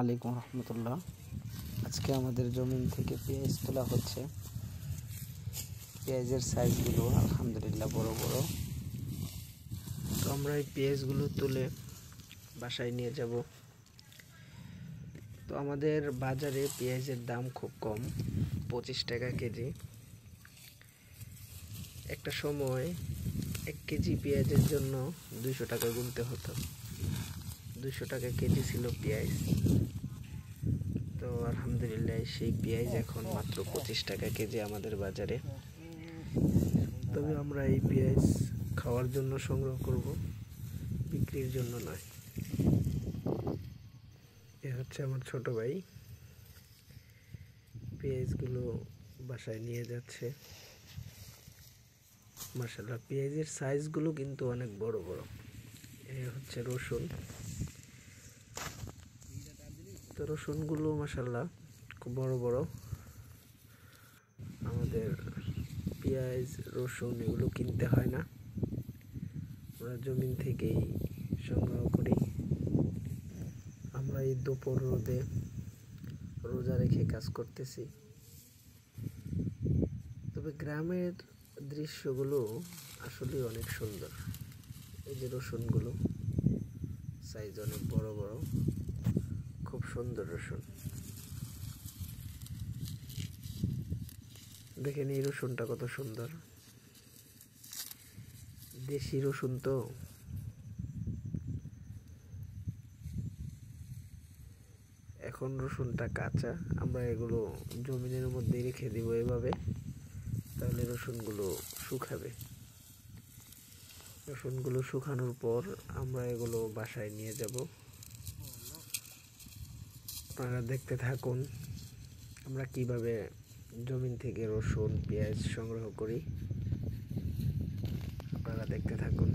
আলাইকুম রহমতুল্লাহ। আজকে আমাদের জমিন থেকে পেঁয়াজ তোলা হচ্ছে। পেঁয়াজের সাইজগুলো আলহামদুলিল্লাহ বড় বড়। তো আমরা এই পেঁয়াজগুলো তুলে বাসায় নিয়ে যাব। তো আমাদের বাজারে পেঁয়াজের দাম খুব কম, 25 টাকা কেজি। একটা সময় 1 কেজি পেঁয়াজের জন্য 200 টাকা গুনতে হতো। 200 টাকা কেজি ছিল পেঁয়াজ। তো আলহামদুলিল্লাহ সেই পেঁয়াজ এখন মাত্র 25 টাকা কেজি আমাদের বাজারে। তবে আমরা এই পেঁয়াজ খাওয়ার জন্য সংগ্রহ করব, বিক্রির জন্য নয়। এ হচ্ছে আমার ছোট ভাই, পেঁয়াজগুলো বাসায় নিয়ে যাচ্ছে। মাশাআল্লাহ, পেঁয়াজের সাইজগুলো কিন্তু অনেক বড় বড়। এ হচ্ছে রসুন। তো রসুনগুলো মাশাআল্লাহ খুব বড় বড়। আমাদের পেঁয়াজ রসুন এগুলো কিনতে হয় না, আমরা জমিন থেকেই সংগ্রহ করি। আমরা এই দুপুর রোদে রোজা রেখে কাজ করতেছি। তবে গ্রামের দৃশ্যগুলো আসলে অনেক সুন্দর। এই যে রসুনগুলো সাইজ অনেক বড় বড়, খুব সুন্দর রসুন। দেখেন এই রসুনটা কত সুন্দর, দেশি রসুন। তো এখন রসুনটা কাঁচা, আমরা এগুলো জমিনের মধ্যে রেখে দিব এভাবে, তাহলে রসুনগুলো শুকাবে। রসুনগুলো শুকানোর পর আমরা এগুলো বাসায় নিয়ে যাব। আপনারা দেখতে থাকুন আমরা কিভাবে জমিন থেকে রসুন পেঁয়াজ সংগ্রহ করি। আপনারা দেখতে থাকুন।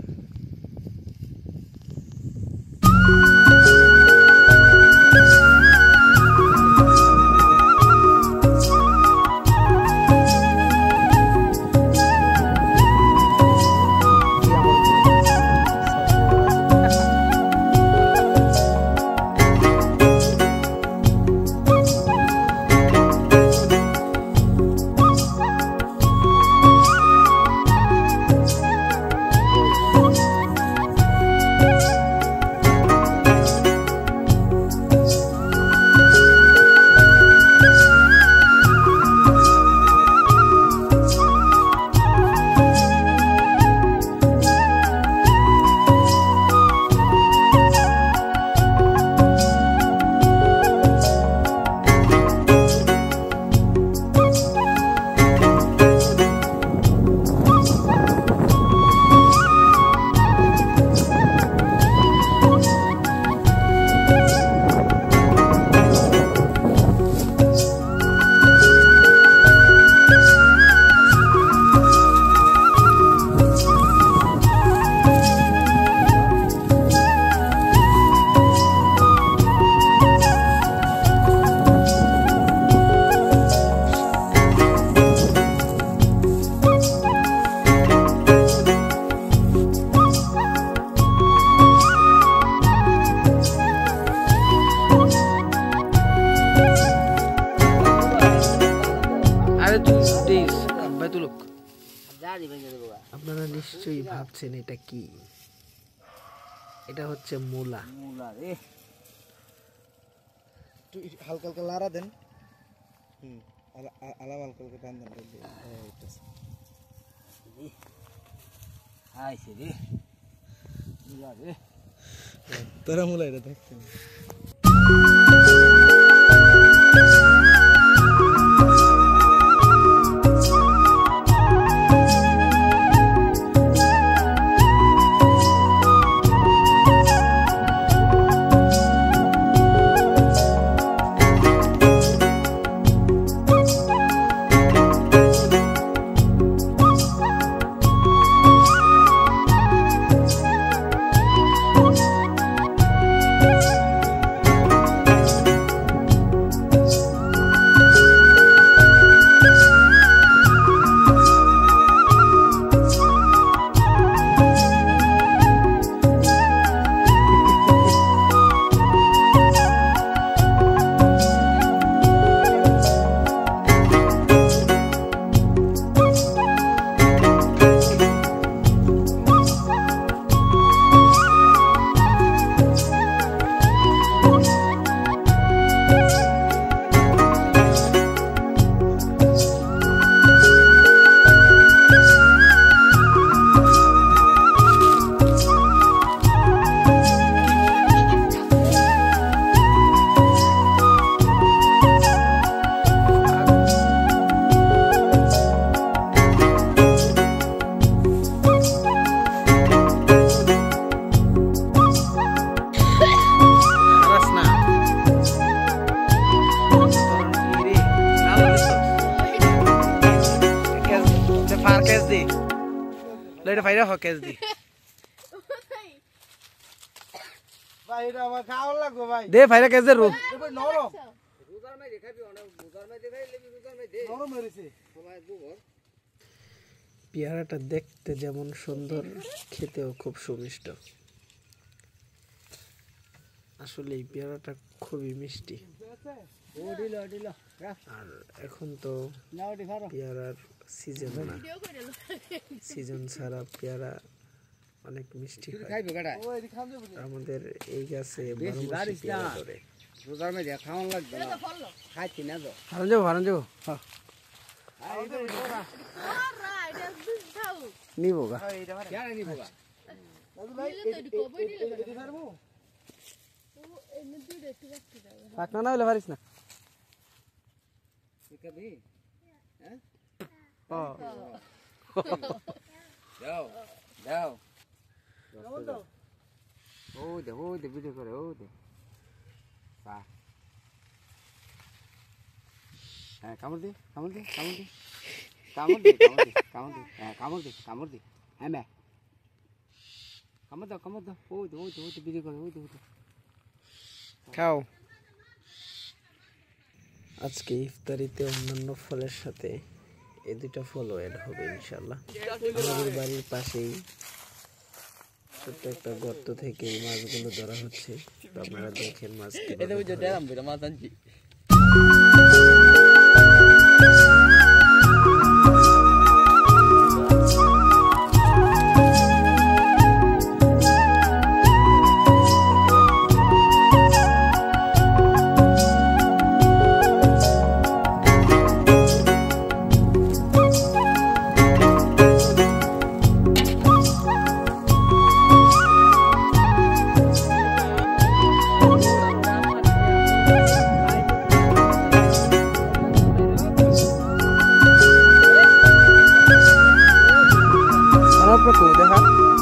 আপনারা নিশ্চয়ই ভাবছেন এটা কি? এটা হচ্ছে মূলা। হালকা হালকা লাড়া দেন। আলাম হালকা হালকা টান দেন। তোরা মূলা এটা দেখছেন। দি লইটা ফাইরা হ ক্যাচ দি ভাই এটা আমার খাওয়া লাগবে ভাই দে ফাইরা ক্যাচ দে রো এবার নরম নরম হয়েছে পেয়ারাটা দেখতে যেমন সুন্দর খেতেও খুব সুমিষ্ট আসলে এই পেয়ারাটা খুবই মিষ্টি আর এখন তো পেয়ারার সিজন না সিজন ছাড়া পেয়ারা অনেক মিষ্টি হয় আমাদের এই গাছে 12 মাসে পেয়ারা ধরে হারান যাবো নিব গা পাকনা না হলে পারিস না ভিডিও করে হ্যাঁ কামড় দে হ্যাঁ কামড় দে হ্যাঁ ম্যা কামড় দাও ভিডিও করে খাও আজকে ইফতারিতে অন্যান্য ফলের সাথে এই দুটো ফলও এড হবে ইনশাআল্লাহ আমাদের বাড়ির পাশেই ছোট্ট একটা গর্ত থেকে এই মাছগুলো ধরা হচ্ছে তো আপনারা দেখেন মাছ Apa tuh, dah?